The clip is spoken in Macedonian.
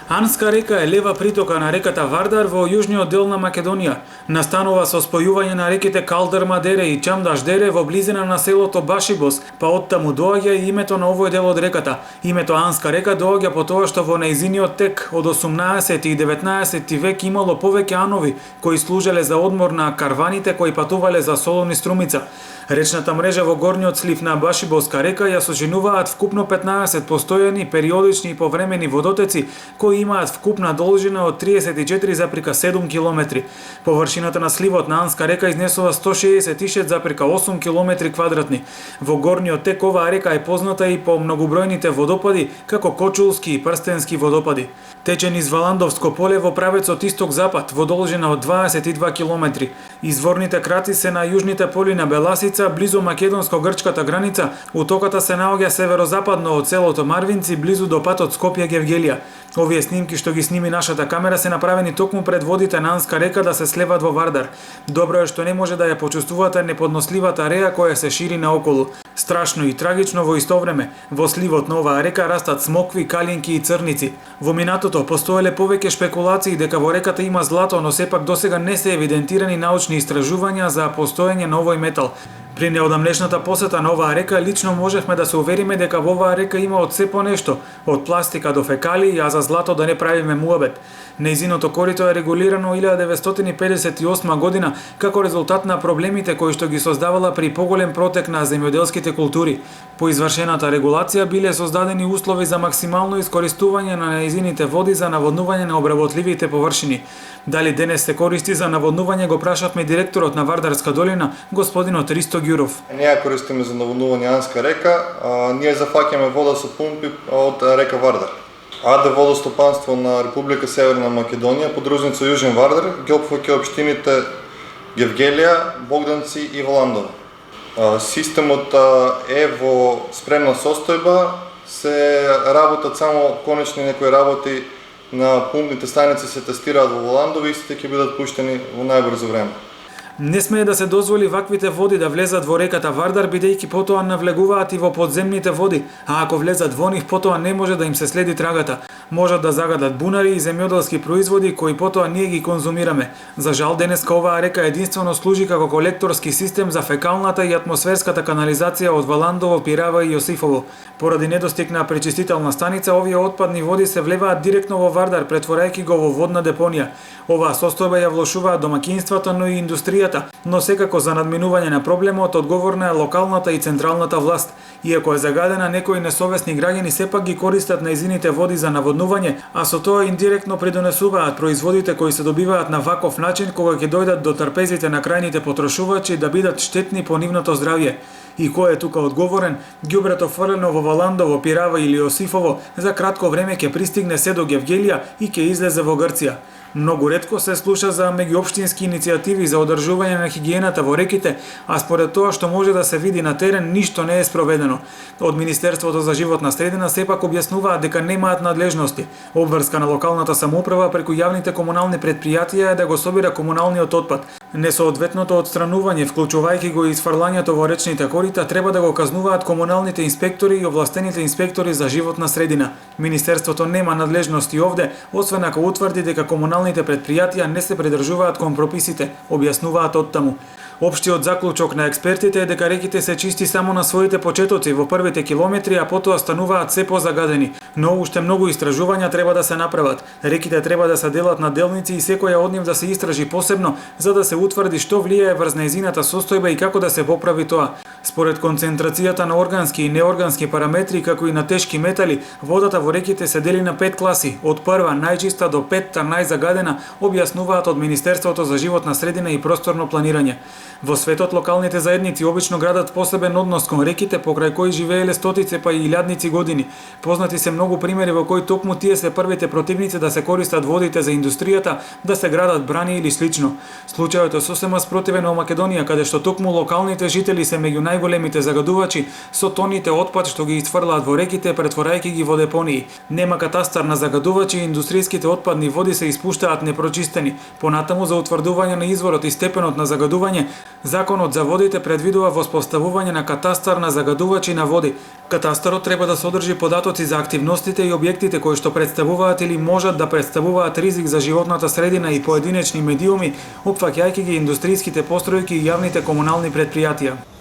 Анска река е лева притока на реката Вардар во јужниот дел на Македонија. Настанува со спојување на реките Калдърма-дере и Чамдаш-дере во близина на селото Башибос, па оттаму доаѓа и името на овој дел од реката. Името Анска река доаѓа по тоа што во нејзиниот тек од 18 и 19 век имало повеќе анови кои служеле за одмор на карваните кои патувале за Солун и Струмица. Речната мрежа во горниот слив на Башибоска река ја сожинуваат вкупно 15 постојани, периодични и повремени водотеци кои имаат вкупна должина од 34,7 км. Површината на сливот на Анска река изнесува 166,8 км квадратни. Во горниот тек оваа река е позната и по многобројните водопади, како Кочулски и Прстенски водопади. Тече низ Валандовско поле во правецот исток-запад во должина од 22 км. Изворните краци се на јужните поли на Беласица, близу македонско-грчката граница. Утоката се наоѓа северозападно од селото Марвинци, близу до патот Скопје-Гевгелија. Овие снимки што ги сними нашата камера се направени токму пред водите на Анска река да се слеват во Вардар. Добро е што не може да ја почувствувате неподносливата реа која се шири наоколу. Страшно и трагично во исто време. Во сливот на оваа река растат смокви, калинки и црници. Во минатото постоеле повеќе шпекулации дека во реката има злато, но сепак досега не се евидентирани научни истражувања за постоење на овој метал. При неодамнешната посета на оваа река лично можевме да се увериме дека во оваа река има од се по нешто, од пластика до фекалии, а за злато да не правиме муабет. Нејзиното корито е регулирано 1958 година како резултат на проблемите кои што ги создавала при поголем протек на земјоделските култури. По извршената регулација биле создадени услови за максимално искористување на нејзините води за наводнување на обработливите површини. Дали денес се користи за наводнување го прашавме директорот на Вардарска долина, господинот Ристо Ѓуров. Не ја користиме за наводнување Анска река, ние зафаќаме вода со пумпи од река Вардар. АД водостопанство на Република Северна Македонија, подружница Јужен Вардар, ги опфаќа општините Гевгелија, Богданци и Валандово. Системот е во спремна состојба, се работат само конечни некои работи на пумпните станици се тестираат во Валандово и истите ќе бидат пуштени во најбрзо време. Не смее да се дозволи ваквите води да влезат во реката Вардар, бидејќи потоа навлегуваат и во подземните води, а ако влезат во нив, потоа не може да им се следи трагата. Можат да загадат бунари и земјоделски производи кои потоа ние ги конзумираме. За жал денеска оваа река единствено служи како колекторски систем за фекалната и атмосферската канализација од Валандово, Пирава и Јосифово. Поради недостиг на пречистителна станица, овие отпадни води се влеваат директно во Вардар, претворајќи го во водна депонија. Оваа состојба ја влошуваат домаќинствата, но и индустријата, но секако за надминување на проблемот одговорна е локалната и централната власт. Иако е загадена, некои несовесни граѓани сепак ги користат нејзините води за наводнување, а со тоа индиректно придонесуваат производите кои се добиваат на ваков начин кога ќе дојдат до трпезите на крајните потрошувачи да бидат штетни по нивното здравје. И кој е тука одговорен? Ѓубрето фрлено во Валандово, Пирава или Јосифово за кратко време ќе пристигне се до Гевгелија и ќе излезе во Грција. Многу ретко се слуша за меѓуопштински иницијативи за одржување на хигиената во реките, а според тоа што може да се види на терен, ништо не е спроведено. Од Министерството за животна средина сепак објаснуваат дека немаат надлежности. Обврска на локалната самоуправа преку јавните комунални претпријатија е да го собира комуналниот отпад. Несоодветното отстранување, вклучувајќи го и изфрлањето во речните корита, треба да го казнуваат комуналните инспектори и овластените инспектори за животна средина. Министерството нема надлежности овде, освен ако утврди дека комуналните претпријатија не се придржуваат кон прописите, објаснуваат оттаму. Општиот заклучок на експертите е дека реките се чисти само на своите почетоци во првите километри, а потоа стануваат се позагадени. Но уште многу истражувања треба да се направат. Реките треба да се делат на делници и секоја од нив да се истражи посебно, за да се утврди што влијае врз нејзината состојба и како да се поправи тоа. Според концентрацијата на органски и неоргански параметри, како и на тешки метали, водата во реките се дели на 5 класи, од прва најчиста до 5-та најзагадена, објаснуваат од Министерството за животна средина и просторно планирање. Во светот локалните заедници обично градат посебен однос кон реките покрај кои живееле стотици па и илјадници години. Познати се многу примери во кои токму тие се првите противници да се користат водите за индустријата, да се градат брани или слично. Случајот е сосема спротивен во Македонија, каде што токму локалните жители се меѓу најголемите загадувачи со тоните отпад што ги исфрлаат во реките, претворајќи ги во депонии. Нема катастар на загадувачи и индустријските отпадни води се испуштаат непрочистени. Понатаму за утврдување на изворот и степенот на загадување Законот за водите предвидува воспоставување на катастар на загадувачи на води. Катастарот треба да содржи податоци за активностите и објектите кои што представуваат или можат да представуваат ризик за животната средина и поединечни медиуми, опфаќајќи ги индустријските постројки и јавните комунални претпријатија.